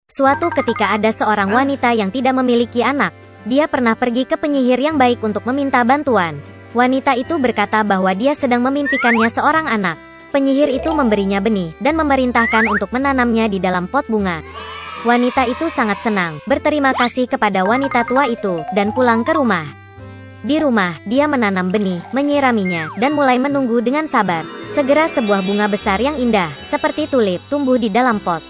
Suatu ketika ada seorang wanita yang tidak memiliki anak. Dia pernah pergi ke penyihir yang baik untuk meminta bantuan. Wanita itu berkata bahwa dia sedang memimpikannya seorang anak. Penyihir itu memberinya benih dan memerintahkan untuk menanamnya di dalam pot bunga. Wanita itu sangat senang, berterima kasih kepada wanita tua itu, dan pulang ke rumah. Di rumah, dia menanam benih, menyiraminya, dan mulai menunggu dengan sabar. Segera sebuah bunga besar yang indah, seperti tulip, tumbuh di dalam pot.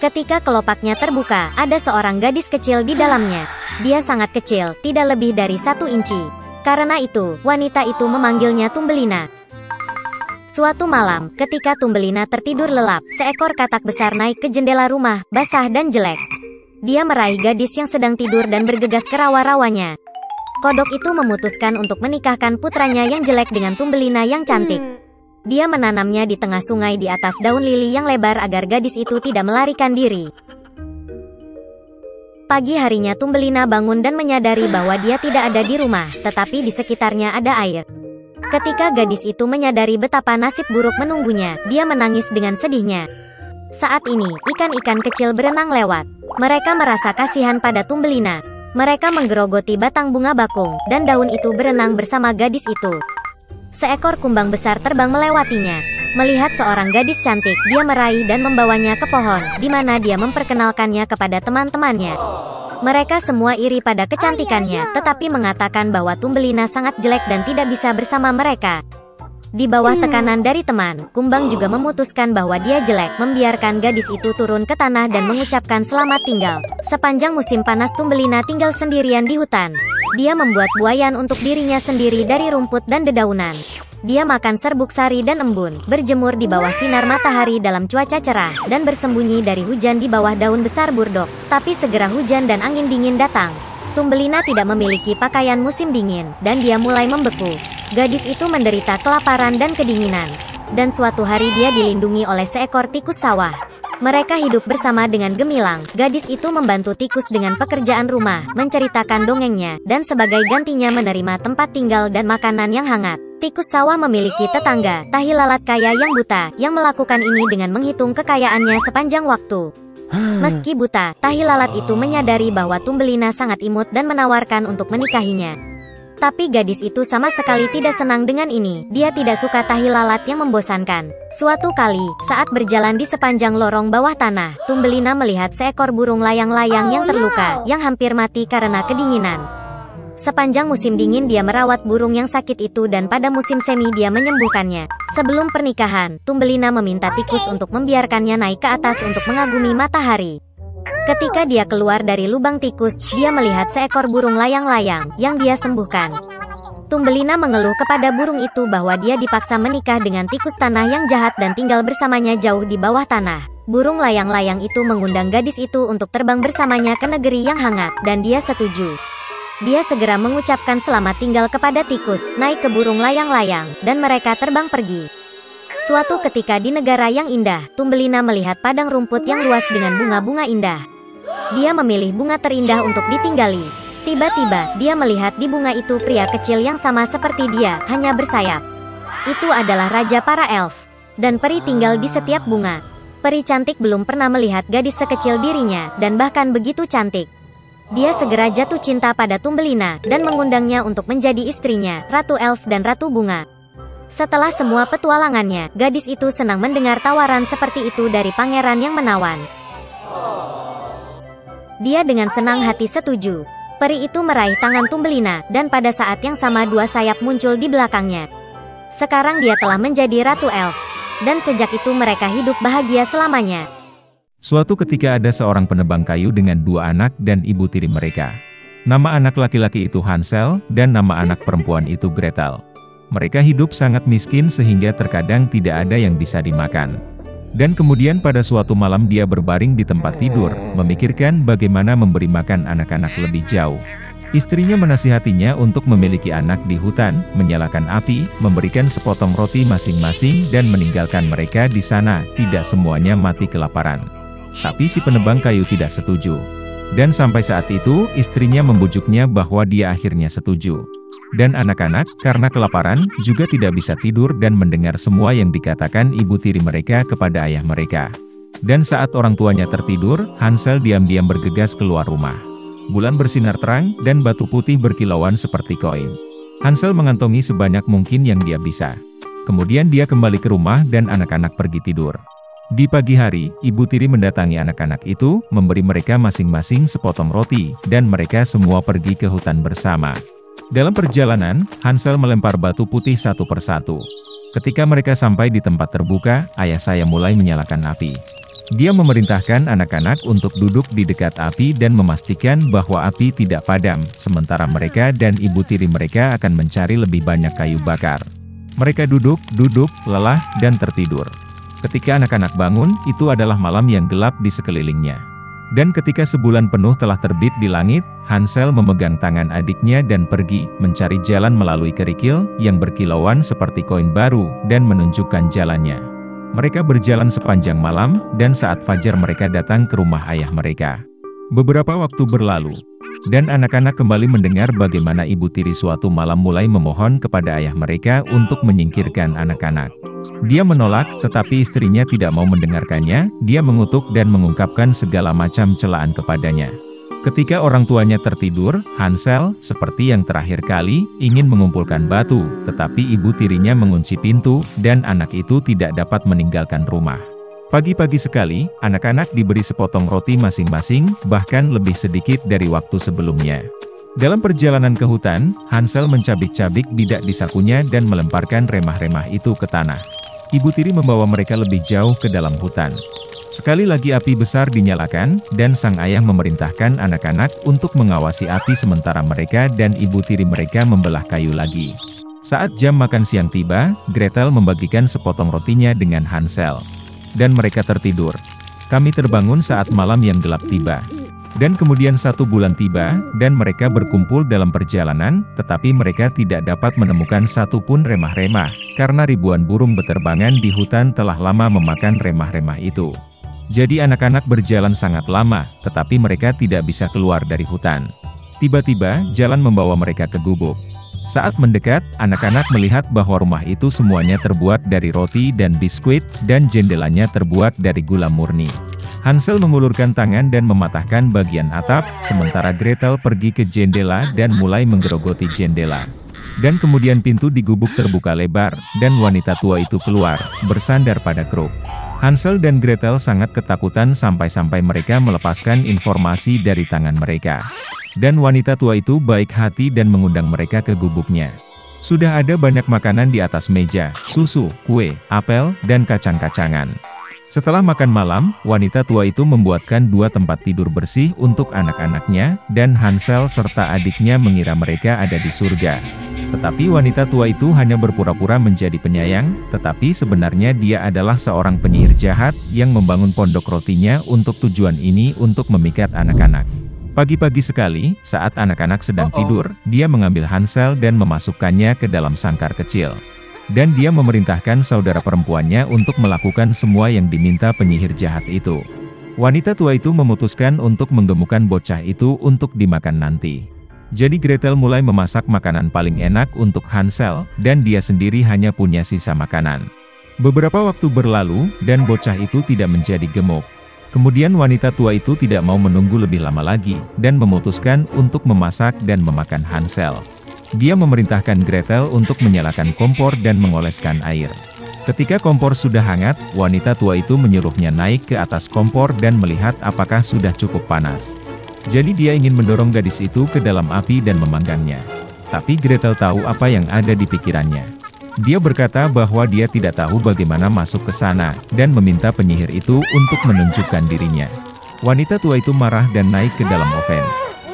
Ketika kelopaknya terbuka, ada seorang gadis kecil di dalamnya. Dia sangat kecil, tidak lebih dari 1 inci. Karena itu, wanita itu memanggilnya Tumbelina. Suatu malam, ketika Tumbelina tertidur lelap, seekor katak besar naik ke jendela rumah, basah dan jelek. Dia meraih gadis yang sedang tidur dan bergegas ke rawa-rawanya. Kodok itu memutuskan untuk menikahkan putranya yang jelek dengan Tumbelina yang cantik. Dia menanamnya di tengah sungai di atas daun lili yang lebar agar gadis itu tidak melarikan diri. Pagi harinya Tumbelina bangun dan menyadari bahwa dia tidak ada di rumah, tetapi di sekitarnya ada air. Ketika gadis itu menyadari betapa nasib buruk menunggunya, dia menangis dengan sedihnya. Saat ini, ikan-ikan kecil berenang lewat. Mereka merasa kasihan pada Tumbelina. Mereka menggerogoti batang bunga bakung, dan daun itu berenang bersama gadis itu. Seekor kumbang besar terbang melewatinya. Melihat seorang gadis cantik, dia meraih dan membawanya ke pohon, di mana dia memperkenalkannya kepada teman-temannya. Mereka semua iri pada kecantikannya, tetapi mengatakan bahwa Tumbelina sangat jelek dan tidak bisa bersama mereka. Di bawah tekanan dari teman, kumbang juga memutuskan bahwa dia jelek, membiarkan gadis itu turun ke tanah dan mengucapkan selamat tinggal. Sepanjang musim panas Tumbelina tinggal sendirian di hutan. Dia membuat buayan untuk dirinya sendiri dari rumput dan dedaunan. Dia makan serbuk sari dan embun, berjemur di bawah sinar matahari dalam cuaca cerah, dan bersembunyi dari hujan di bawah daun besar burdok. Tapi segera hujan dan angin dingin datang. Tumbelina tidak memiliki pakaian musim dingin, dan dia mulai membeku. Gadis itu menderita kelaparan dan kedinginan. Dan suatu hari dia dilindungi oleh seekor tikus sawah. Mereka hidup bersama dengan gemilang. Gadis itu membantu tikus dengan pekerjaan rumah, menceritakan dongengnya, dan sebagai gantinya menerima tempat tinggal dan makanan yang hangat. Tikus sawah memiliki tetangga, tahi lalat kaya yang buta, yang melakukan ini dengan menghitung kekayaannya sepanjang waktu. Meski buta, tahi lalat itu menyadari bahwa Tumbelina sangat imut dan menawarkan untuk menikahinya. Tapi gadis itu sama sekali tidak senang dengan ini. Dia tidak suka tahi lalat yang membosankan. Suatu kali, saat berjalan di sepanjang lorong bawah tanah, Tumbelina melihat seekor burung layang-layang yang terluka, yang hampir mati karena kedinginan. Sepanjang musim dingin dia merawat burung yang sakit itu dan pada musim semi dia menyembuhkannya. Sebelum pernikahan, Tumbelina meminta tikus untuk membiarkannya naik ke atas untuk mengagumi matahari. Ketika dia keluar dari lubang tikus, dia melihat seekor burung layang-layang yang dia sembuhkan. Tumbelina mengeluh kepada burung itu bahwa dia dipaksa menikah dengan tikus tanah yang jahat dan tinggal bersamanya jauh di bawah tanah. Burung layang-layang itu mengundang gadis itu untuk terbang bersamanya ke negeri yang hangat, dan dia setuju. Dia segera mengucapkan selamat tinggal kepada tikus, naik ke burung layang-layang, dan mereka terbang pergi. Suatu ketika di negara yang indah, Tumbelina melihat padang rumput yang luas dengan bunga-bunga indah. Dia memilih bunga terindah untuk ditinggali. Tiba-tiba, dia melihat di bunga itu pria kecil yang sama seperti dia, hanya bersayap. Itu adalah raja para elf. Dan peri tinggal di setiap bunga. Peri cantik belum pernah melihat gadis sekecil dirinya, dan bahkan begitu cantik. Dia segera jatuh cinta pada Tumbelina, dan mengundangnya untuk menjadi istrinya, Ratu Elf dan Ratu Bunga. Setelah semua petualangannya, gadis itu senang mendengar tawaran seperti itu dari pangeran yang menawan. Dia dengan senang hati setuju. Peri itu meraih tangan Tumbelina, dan pada saat yang sama dua sayap muncul di belakangnya. Sekarang dia telah menjadi Ratu Elf. Dan sejak itu mereka hidup bahagia selamanya. Suatu ketika ada seorang penebang kayu dengan 2 anak dan ibu tiri mereka. Nama anak laki-laki itu Hansel, dan nama anak perempuan itu Gretel. Mereka hidup sangat miskin sehingga terkadang tidak ada yang bisa dimakan. Dan kemudian pada suatu malam dia berbaring di tempat tidur, memikirkan bagaimana memberi makan anak-anak lebih jauh. Istrinya menasihatinya untuk memiliki anak di hutan, menyalakan api, memberikan sepotong roti masing-masing dan meninggalkan mereka di sana, tidak semuanya mati kelaparan. Tapi si penebang kayu tidak setuju. Dan sampai saat itu, istrinya membujuknya bahwa dia akhirnya setuju. Dan anak-anak, karena kelaparan, juga tidak bisa tidur dan mendengar semua yang dikatakan ibu tiri mereka kepada ayah mereka. Dan saat orang tuanya tertidur, Hansel diam-diam bergegas keluar rumah. Bulan bersinar terang, dan batu putih berkilauan seperti koin. Hansel mengantongi sebanyak mungkin yang dia bisa. Kemudian dia kembali ke rumah dan anak-anak pergi tidur. Di pagi hari, ibu tiri mendatangi anak-anak itu, memberi mereka masing-masing sepotong roti, dan mereka semua pergi ke hutan bersama. Dalam perjalanan, Hansel melempar batu putih satu persatu. Ketika mereka sampai di tempat terbuka, ayah saya mulai menyalakan api. Dia memerintahkan anak-anak untuk duduk di dekat api dan memastikan bahwa api tidak padam, sementara mereka dan ibu tiri mereka akan mencari lebih banyak kayu bakar. Mereka duduk, lelah, dan tertidur. Ketika anak-anak bangun, itu adalah malam yang gelap di sekelilingnya. Dan ketika sebulan penuh telah terbit di langit, Hansel memegang tangan adiknya dan pergi, mencari jalan melalui kerikil, yang berkilauan seperti koin baru, dan menunjukkan jalannya. Mereka berjalan sepanjang malam, dan saat fajar mereka datang ke rumah ayah mereka. Beberapa waktu berlalu, dan anak-anak kembali mendengar bagaimana ibu tiri suatu malam mulai memohon kepada ayah mereka untuk menyingkirkan anak-anak. Dia menolak, tetapi istrinya tidak mau mendengarkannya. Dia mengutuk dan mengungkapkan segala macam celaan kepadanya. Ketika orang tuanya tertidur, Hansel, seperti yang terakhir kali, ingin mengumpulkan batu, tetapi ibu tirinya mengunci pintu, dan anak itu tidak dapat meninggalkan rumah. Pagi-pagi sekali, anak-anak diberi sepotong roti masing-masing, bahkan lebih sedikit dari waktu sebelumnya. Dalam perjalanan ke hutan, Hansel mencabik-cabik bidak di sakunya dan melemparkan remah-remah itu ke tanah. Ibu tiri membawa mereka lebih jauh ke dalam hutan. Sekali lagi api besar dinyalakan, dan sang ayah memerintahkan anak-anak untuk mengawasi api sementara mereka dan ibu tiri mereka membelah kayu lagi. Saat jam makan siang tiba, Gretel membagikan sepotong rotinya dengan Hansel. Dan mereka tertidur. Kami terbangun saat malam yang gelap tiba. Dan kemudian 1 bulan tiba, dan mereka berkumpul dalam perjalanan, tetapi mereka tidak dapat menemukan satu pun remah-remah, karena ribuan burung beterbangan di hutan telah lama memakan remah-remah itu. Jadi anak-anak berjalan sangat lama, tetapi mereka tidak bisa keluar dari hutan. Tiba-tiba, jalan membawa mereka ke gubuk. Saat mendekat, anak-anak melihat bahwa rumah itu semuanya terbuat dari roti dan biskuit, dan jendelanya terbuat dari gula murni. Hansel mengulurkan tangan dan mematahkan bagian atap, sementara Gretel pergi ke jendela dan mulai menggerogoti jendela. Dan kemudian pintu di gubuk terbuka lebar, dan wanita tua itu keluar, bersandar pada kruk. Hansel dan Gretel sangat ketakutan sampai-sampai mereka melepaskan informasi dari tangan mereka. Dan wanita tua itu baik hati dan mengundang mereka ke gubuknya. Sudah ada banyak makanan di atas meja, susu, kue, apel, dan kacang-kacangan. Setelah makan malam, wanita tua itu membuatkan 2 tempat tidur bersih untuk anak-anaknya, dan Hansel serta adiknya mengira mereka ada di surga. Tetapi wanita tua itu hanya berpura-pura menjadi penyayang, tetapi sebenarnya dia adalah seorang penyihir jahat yang membangun pondok rotinya untuk tujuan ini untuk memikat anak-anak. Pagi-pagi sekali, saat anak-anak sedang tidur, dia mengambil Hansel dan memasukkannya ke dalam sangkar kecil. Dan dia memerintahkan saudara perempuannya untuk melakukan semua yang diminta penyihir jahat itu. Wanita tua itu memutuskan untuk menggemukkan bocah itu untuk dimakan nanti. Jadi Gretel mulai memasak makanan paling enak untuk Hansel, dan dia sendiri hanya punya sisa makanan. Beberapa waktu berlalu, dan bocah itu tidak menjadi gemuk. Kemudian wanita tua itu tidak mau menunggu lebih lama lagi, dan memutuskan untuk memasak dan memakan Hansel. Dia memerintahkan Gretel untuk menyalakan kompor dan mengoleskan air. Ketika kompor sudah hangat, wanita tua itu menyuruhnya naik ke atas kompor dan melihat apakah sudah cukup panas. Jadi dia ingin mendorong gadis itu ke dalam api dan memanggangnya. Tapi Gretel tahu apa yang ada di pikirannya. Dia berkata bahwa dia tidak tahu bagaimana masuk ke sana, dan meminta penyihir itu untuk menunjukkan dirinya. Wanita tua itu marah dan naik ke dalam oven.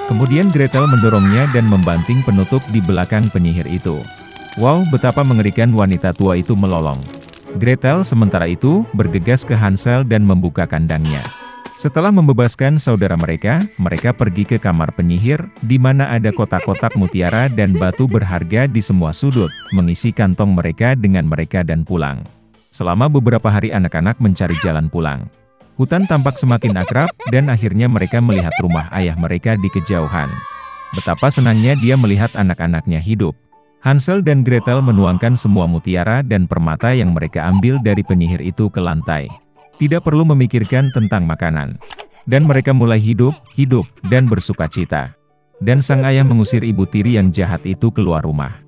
Kemudian Gretel mendorongnya dan membanting penutup di belakang penyihir itu. Wow, betapa mengerikan wanita tua itu melolong. Gretel sementara itu bergegas ke Hansel dan membuka kandangnya. Setelah membebaskan saudara mereka pergi ke kamar penyihir, di mana ada kotak-kotak mutiara dan batu berharga di semua sudut, mengisi kantong mereka dengan mereka dan pulang. Selama beberapa hari anak-anak mencari jalan pulang. Hutan tampak semakin akrab, dan akhirnya mereka melihat rumah ayah mereka di kejauhan. Betapa senangnya dia melihat anak-anaknya hidup. Hansel dan Gretel menuangkan semua mutiara dan permata yang mereka ambil dari penyihir itu ke lantai. Tidak perlu memikirkan tentang makanan. Dan mereka mulai hidup, dan bersuka cita. Dan sang ayah mengusir ibu tiri yang jahat itu keluar rumah.